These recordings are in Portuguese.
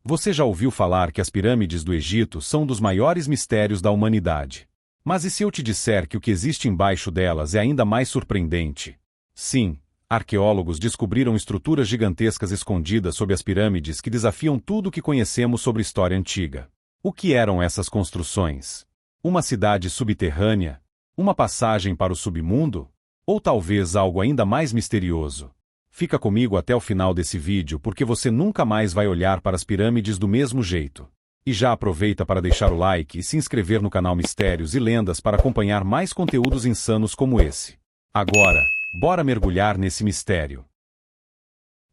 Você já ouviu falar que as pirâmides do Egito são um dos maiores mistérios da humanidade. Mas e se eu te disser que o que existe embaixo delas é ainda mais surpreendente? Sim, arqueólogos descobriram estruturas gigantescas escondidas sob as pirâmides que desafiam tudo o que conhecemos sobre história antiga. O que eram essas construções? Uma cidade subterrânea? Uma passagem para o submundo? Ou talvez algo ainda mais misterioso? Fica comigo até o final desse vídeo porque você nunca mais vai olhar para as pirâmides do mesmo jeito. E já aproveita para deixar o like e se inscrever no canal Mistérios e Lendas para acompanhar mais conteúdos insanos como esse. Agora, bora mergulhar nesse mistério.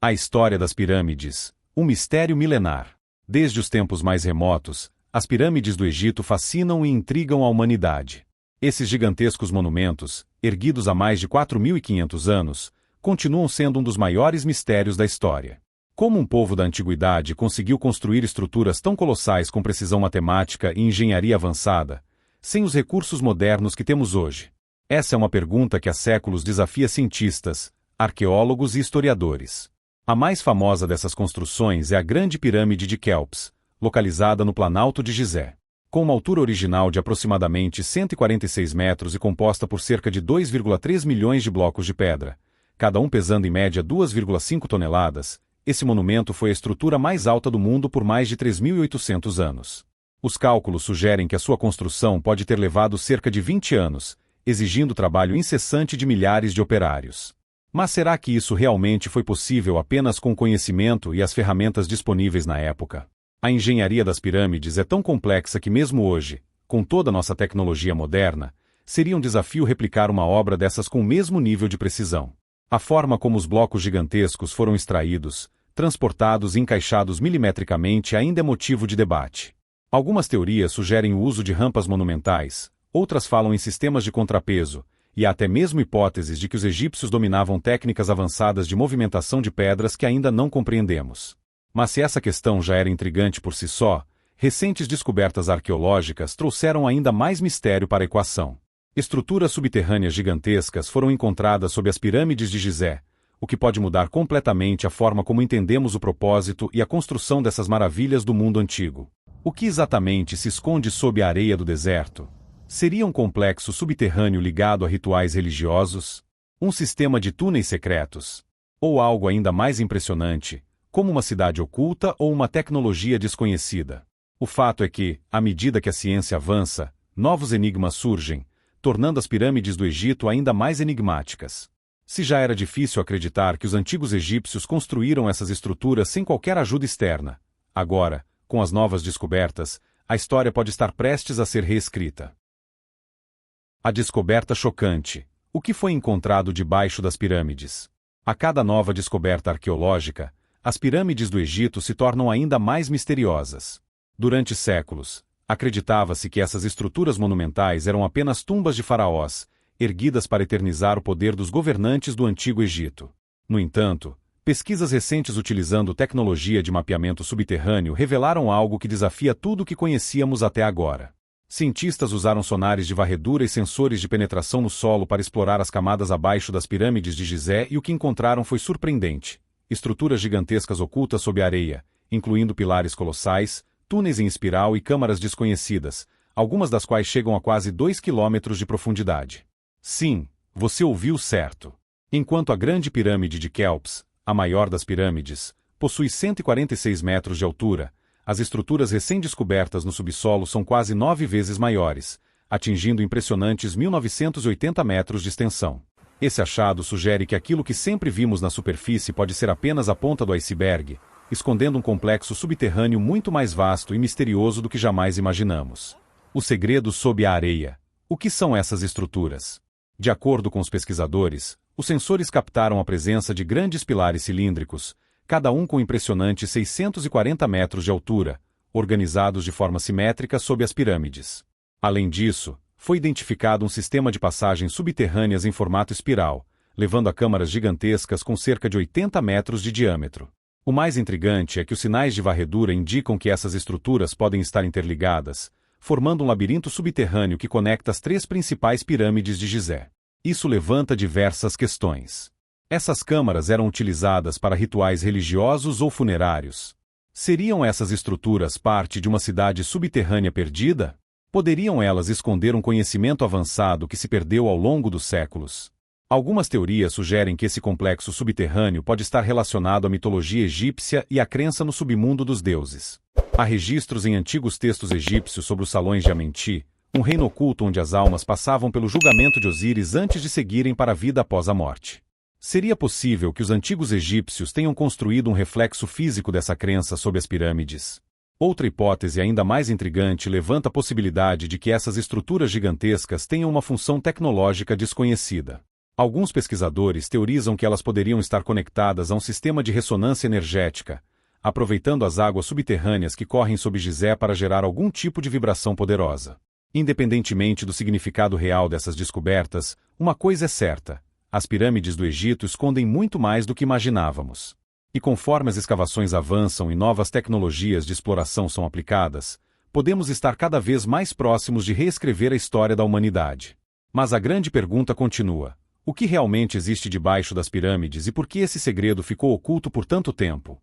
A história das pirâmides, um mistério milenar. Desde os tempos mais remotos, as pirâmides do Egito fascinam e intrigam a humanidade. Esses gigantescos monumentos, erguidos há mais de 4.500 anos, continuam sendo um dos maiores mistérios da história. Como um povo da antiguidade conseguiu construir estruturas tão colossais com precisão matemática e engenharia avançada, sem os recursos modernos que temos hoje? Essa é uma pergunta que há séculos desafia cientistas, arqueólogos e historiadores. A mais famosa dessas construções é a Grande Pirâmide de Quéops, localizada no Planalto de Gizé. Com uma altura original de aproximadamente 146 metros e composta por cerca de 2,3 milhões de blocos de pedra, cada um pesando em média 2,5 toneladas, esse monumento foi a estrutura mais alta do mundo por mais de 3.800 anos. Os cálculos sugerem que a sua construção pode ter levado cerca de 20 anos, exigindo trabalho incessante de milhares de operários. Mas será que isso realmente foi possível apenas com o conhecimento e as ferramentas disponíveis na época? A engenharia das pirâmides é tão complexa que mesmo hoje, com toda a nossa tecnologia moderna, seria um desafio replicar uma obra dessas com o mesmo nível de precisão. A forma como os blocos gigantescos foram extraídos, transportados e encaixados milimetricamente ainda é motivo de debate. Algumas teorias sugerem o uso de rampas monumentais, outras falam em sistemas de contrapeso, e há até mesmo hipóteses de que os egípcios dominavam técnicas avançadas de movimentação de pedras que ainda não compreendemos. Mas se essa questão já era intrigante por si só, recentes descobertas arqueológicas trouxeram ainda mais mistério para a equação. Estruturas subterrâneas gigantescas foram encontradas sob as pirâmides de Gizé, o que pode mudar completamente a forma como entendemos o propósito e a construção dessas maravilhas do mundo antigo. O que exatamente se esconde sob a areia do deserto? Seria um complexo subterrâneo ligado a rituais religiosos? Um sistema de túneis secretos? Ou algo ainda mais impressionante, como uma cidade oculta ou uma tecnologia desconhecida? O fato é que, à medida que a ciência avança, novos enigmas surgem, tornando as pirâmides do Egito ainda mais enigmáticas. Se já era difícil acreditar que os antigos egípcios construíram essas estruturas sem qualquer ajuda externa, agora, com as novas descobertas, a história pode estar prestes a ser reescrita. A descoberta chocante. O que foi encontrado debaixo das pirâmides? A cada nova descoberta arqueológica, as pirâmides do Egito se tornam ainda mais misteriosas. Durante séculos, acreditava-se que essas estruturas monumentais eram apenas tumbas de faraós, erguidas para eternizar o poder dos governantes do Antigo Egito. No entanto, pesquisas recentes utilizando tecnologia de mapeamento subterrâneo revelaram algo que desafia tudo o que conhecíamos até agora. Cientistas usaram sonares de varredura e sensores de penetração no solo para explorar as camadas abaixo das pirâmides de Gizé e o que encontraram foi surpreendente. Estruturas gigantescas ocultas sob a areia, incluindo pilares colossais, túneis em espiral e câmaras desconhecidas, algumas das quais chegam a quase 2 quilômetros de profundidade. Sim, você ouviu certo. Enquanto a Grande Pirâmide de Quéops, a maior das pirâmides, possui 146 metros de altura, as estruturas recém-descobertas no subsolo são quase 9 vezes maiores, atingindo impressionantes 1.980 metros de extensão. Esse achado sugere que aquilo que sempre vimos na superfície pode ser apenas a ponta do iceberg, escondendo um complexo subterrâneo muito mais vasto e misterioso do que jamais imaginamos. O segredo sob a areia. O que são essas estruturas? De acordo com os pesquisadores, os sensores captaram a presença de grandes pilares cilíndricos, cada um com impressionantes 640 metros de altura, organizados de forma simétrica sob as pirâmides. Além disso, foi identificado um sistema de passagens subterrâneas em formato espiral, levando a câmaras gigantescas com cerca de 80 metros de diâmetro. O mais intrigante é que os sinais de varredura indicam que essas estruturas podem estar interligadas, formando um labirinto subterrâneo que conecta as 3 principais pirâmides de Gizé. Isso levanta diversas questões. Essas câmaras eram utilizadas para rituais religiosos ou funerários? Seriam essas estruturas parte de uma cidade subterrânea perdida? Poderiam elas esconder um conhecimento avançado que se perdeu ao longo dos séculos? Algumas teorias sugerem que esse complexo subterrâneo pode estar relacionado à mitologia egípcia e à crença no submundo dos deuses. Há registros em antigos textos egípcios sobre os salões de Amenti, um reino oculto onde as almas passavam pelo julgamento de Osíris antes de seguirem para a vida após a morte. Seria possível que os antigos egípcios tenham construído um reflexo físico dessa crença sob as pirâmides? Outra hipótese ainda mais intrigante levanta a possibilidade de que essas estruturas gigantescas tenham uma função tecnológica desconhecida. Alguns pesquisadores teorizam que elas poderiam estar conectadas a um sistema de ressonância energética, aproveitando as águas subterrâneas que correm sob Gizé para gerar algum tipo de vibração poderosa. Independentemente do significado real dessas descobertas, uma coisa é certa: as pirâmides do Egito escondem muito mais do que imaginávamos. E conforme as escavações avançam e novas tecnologias de exploração são aplicadas, podemos estar cada vez mais próximos de reescrever a história da humanidade. Mas a grande pergunta continua: o que realmente existe debaixo das pirâmides e por que esse segredo ficou oculto por tanto tempo?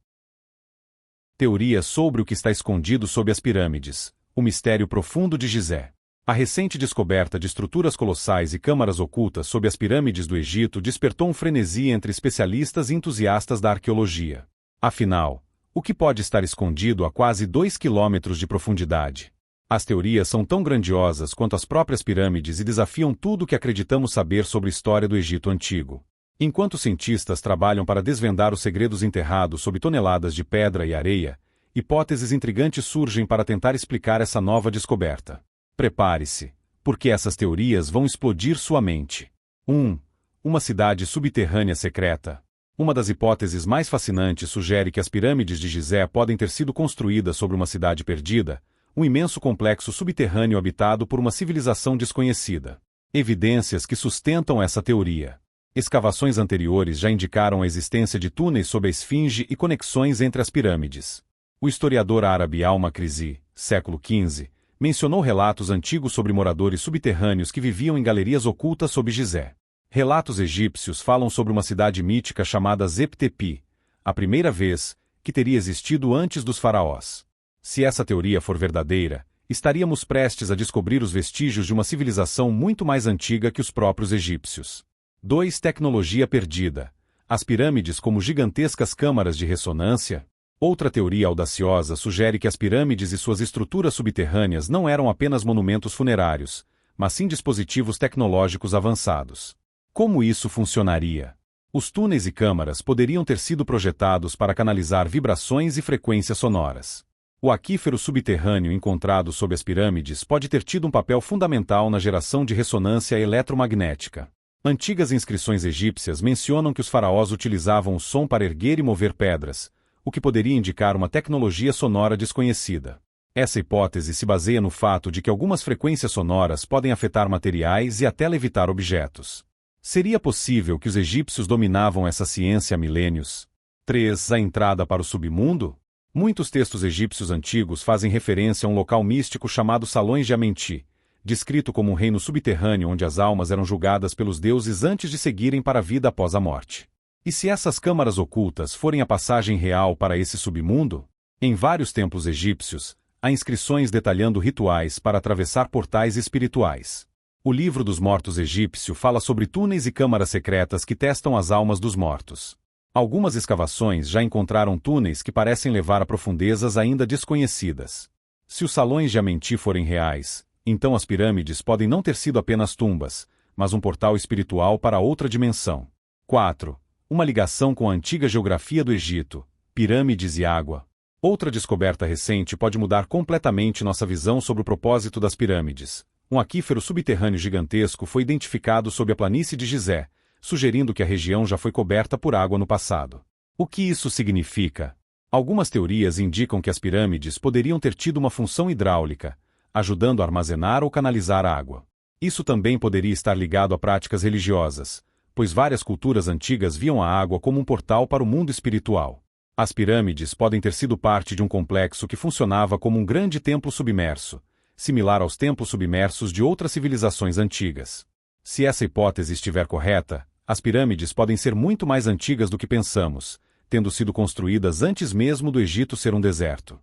Teorias sobre o que está escondido sob as pirâmides: o mistério profundo de Gizé. A recente descoberta de estruturas colossais e câmaras ocultas sob as pirâmides do Egito despertou um frenesi entre especialistas e entusiastas da arqueologia. Afinal, o que pode estar escondido a quase 2 quilômetros de profundidade? As teorias são tão grandiosas quanto as próprias pirâmides e desafiam tudo o que acreditamos saber sobre a história do Egito Antigo. Enquanto cientistas trabalham para desvendar os segredos enterrados sob toneladas de pedra e areia, hipóteses intrigantes surgem para tentar explicar essa nova descoberta. Prepare-se, porque essas teorias vão explodir sua mente. 1. Uma cidade subterrânea secreta. Uma das hipóteses mais fascinantes sugere que as pirâmides de Gizé podem ter sido construídas sobre uma cidade perdida, um imenso complexo subterrâneo habitado por uma civilização desconhecida. Evidências que sustentam essa teoria. Escavações anteriores já indicaram a existência de túneis sob a esfinge e conexões entre as pirâmides. O historiador árabe Al-Makrizi, século XV, mencionou relatos antigos sobre moradores subterrâneos que viviam em galerias ocultas sob Gizé. Relatos egípcios falam sobre uma cidade mítica chamada Zep-Tepi, a primeira vez, que teria existido antes dos faraós. Se essa teoria for verdadeira, estaríamos prestes a descobrir os vestígios de uma civilização muito mais antiga que os próprios egípcios. 2. Tecnologia perdida. As pirâmides como gigantescas câmaras de ressonância. Outra teoria audaciosa sugere que as pirâmides e suas estruturas subterrâneas não eram apenas monumentos funerários, mas sim dispositivos tecnológicos avançados. Como isso funcionaria? Os túneis e câmaras poderiam ter sido projetados para canalizar vibrações e frequências sonoras. O aquífero subterrâneo encontrado sob as pirâmides pode ter tido um papel fundamental na geração de ressonância eletromagnética. Antigas inscrições egípcias mencionam que os faraós utilizavam o som para erguer e mover pedras, o que poderia indicar uma tecnologia sonora desconhecida. Essa hipótese se baseia no fato de que algumas frequências sonoras podem afetar materiais e até levitar objetos. Seria possível que os egípcios dominavam essa ciência há milênios? 3. A entrada para o submundo? Muitos textos egípcios antigos fazem referência a um local místico chamado Salões de Amenti, descrito como um reino subterrâneo onde as almas eram julgadas pelos deuses antes de seguirem para a vida após a morte. E se essas câmaras ocultas forem a passagem real para esse submundo? Em vários templos egípcios, há inscrições detalhando rituais para atravessar portais espirituais. O Livro dos Mortos egípcio fala sobre túneis e câmaras secretas que testam as almas dos mortos. Algumas escavações já encontraram túneis que parecem levar a profundezas ainda desconhecidas. Se os salões de Amenti forem reais, então as pirâmides podem não ter sido apenas tumbas, mas um portal espiritual para outra dimensão. 4. Uma ligação com a antiga geografia do Egito, pirâmides e água. Outra descoberta recente pode mudar completamente nossa visão sobre o propósito das pirâmides. Um aquífero subterrâneo gigantesco foi identificado sob a planície de Gizé, sugerindo que a região já foi coberta por água no passado. O que isso significa? Algumas teorias indicam que as pirâmides poderiam ter tido uma função hidráulica, ajudando a armazenar ou canalizar água. Isso também poderia estar ligado a práticas religiosas, pois várias culturas antigas viam a água como um portal para o mundo espiritual. As pirâmides podem ter sido parte de um complexo que funcionava como um grande templo submerso, similar aos templos submersos de outras civilizações antigas. Se essa hipótese estiver correta, as pirâmides podem ser muito mais antigas do que pensamos, tendo sido construídas antes mesmo do Egito ser um deserto.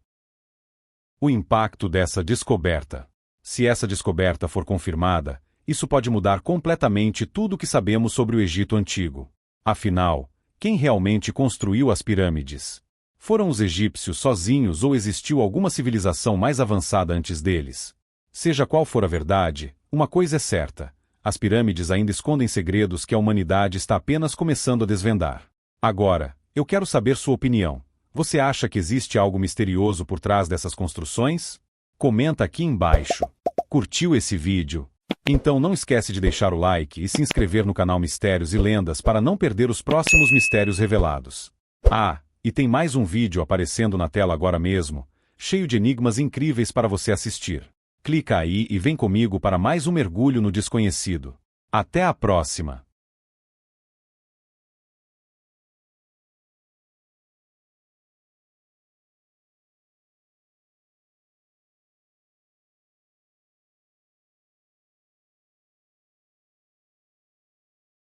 O impacto dessa descoberta. Se essa descoberta for confirmada, isso pode mudar completamente tudo o que sabemos sobre o Egito Antigo. Afinal, quem realmente construiu as pirâmides? Foram os egípcios sozinhos ou existiu alguma civilização mais avançada antes deles? Seja qual for a verdade, uma coisa é certa: as pirâmides ainda escondem segredos que a humanidade está apenas começando a desvendar. Agora, eu quero saber sua opinião. Você acha que existe algo misterioso por trás dessas construções? Comenta aqui embaixo. Curtiu esse vídeo? Então não esquece de deixar o like e se inscrever no canal Mistérios e Lendas para não perder os próximos mistérios revelados. Ah, e tem mais um vídeo aparecendo na tela agora mesmo, cheio de enigmas incríveis para você assistir. Clica aí e vem comigo para mais um mergulho no desconhecido. Até a próxima!